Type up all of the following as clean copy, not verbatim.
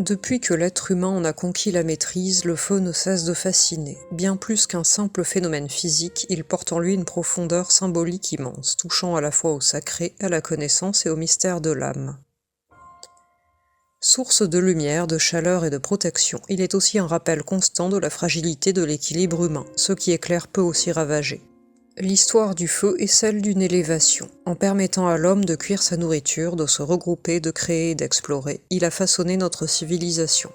Depuis que l'être humain en a conquis la maîtrise, le feu ne cesse de fasciner. Bien plus qu'un simple phénomène physique, il porte en lui une profondeur symbolique immense, touchant à la fois au sacré, à la connaissance et au mystère de l'âme. Source de lumière, de chaleur et de protection, il est aussi un rappel constant de la fragilité de l'équilibre humain, ce qui éclaire peut aussi ravager. L'histoire du feu est celle d'une élévation. En permettant à l'homme de cuire sa nourriture, de se regrouper, de créer et d'explorer, il a façonné notre civilisation.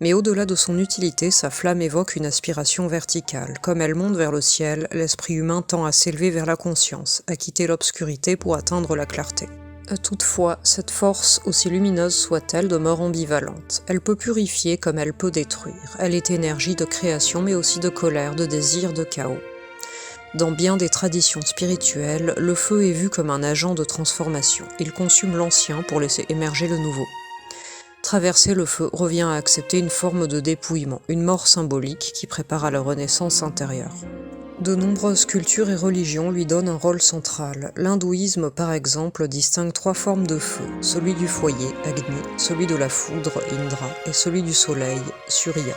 Mais au-delà de son utilité, sa flamme évoque une aspiration verticale. Comme elle monte vers le ciel, l'esprit humain tend à s'élever vers la conscience, à quitter l'obscurité pour atteindre la clarté. Toutefois, cette force, aussi lumineuse soit-elle, demeure ambivalente. Elle peut purifier comme elle peut détruire. Elle est énergie de création mais aussi de colère, de désir, de chaos. Dans bien des traditions spirituelles, le feu est vu comme un agent de transformation. Il consume l'ancien pour laisser émerger le nouveau. Traverser le feu revient à accepter une forme de dépouillement, une mort symbolique qui prépare à la renaissance intérieure. De nombreuses cultures et religions lui donnent un rôle central. L'hindouisme, par exemple, distingue 3 formes de feu, celui du foyer, Agni, celui de la foudre, Indra, et celui du soleil, Surya.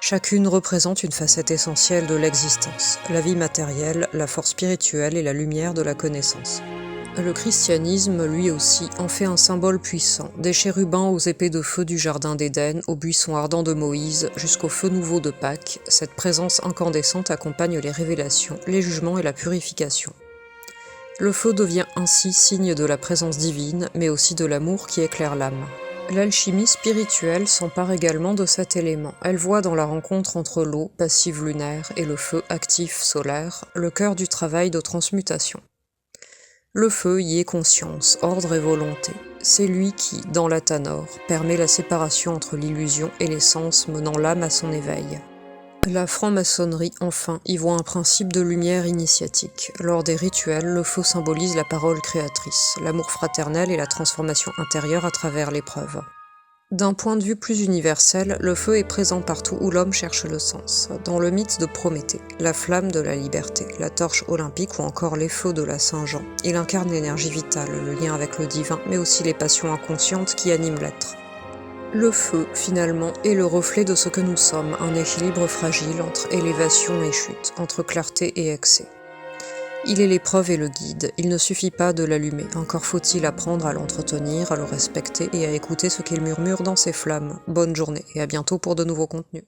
Chacune représente une facette essentielle de l'existence, la vie matérielle, la force spirituelle et la lumière de la connaissance. Le christianisme, lui aussi, en fait un symbole puissant, des chérubins aux épées de feu du jardin d'Éden, aux buissons ardents de Moïse, jusqu'au feu nouveau de Pâques, cette présence incandescente accompagne les révélations, les jugements et la purification. Le feu devient ainsi signe de la présence divine, mais aussi de l'amour qui éclaire l'âme. L'alchimie spirituelle s'empare également de cet élément. Elle voit dans la rencontre entre l'eau, passive lunaire, et le feu, actif solaire, le cœur du travail de transmutation. Le feu y est conscience, ordre et volonté. C'est lui qui, dans la Tanor, permet la séparation entre l'illusion et l'essence menant l'âme à son éveil. La franc-maçonnerie, enfin, y voit un principe de lumière initiatique. Lors des rituels, le feu symbolise la parole créatrice, l'amour fraternel et la transformation intérieure à travers l'épreuve. D'un point de vue plus universel, le feu est présent partout où l'homme cherche le sens. Dans le mythe de Prométhée, la flamme de la liberté, la torche olympique ou encore les feux de la Saint-Jean, il incarne l'énergie vitale, le lien avec le divin, mais aussi les passions inconscientes qui animent l'être. Le feu, finalement, est le reflet de ce que nous sommes, un équilibre fragile entre élévation et chute, entre clarté et excès. Il est l'épreuve et le guide, il ne suffit pas de l'allumer, encore faut-il apprendre à l'entretenir, à le respecter et à écouter ce qu'il murmure dans ses flammes. Bonne journée et à bientôt pour de nouveaux contenus.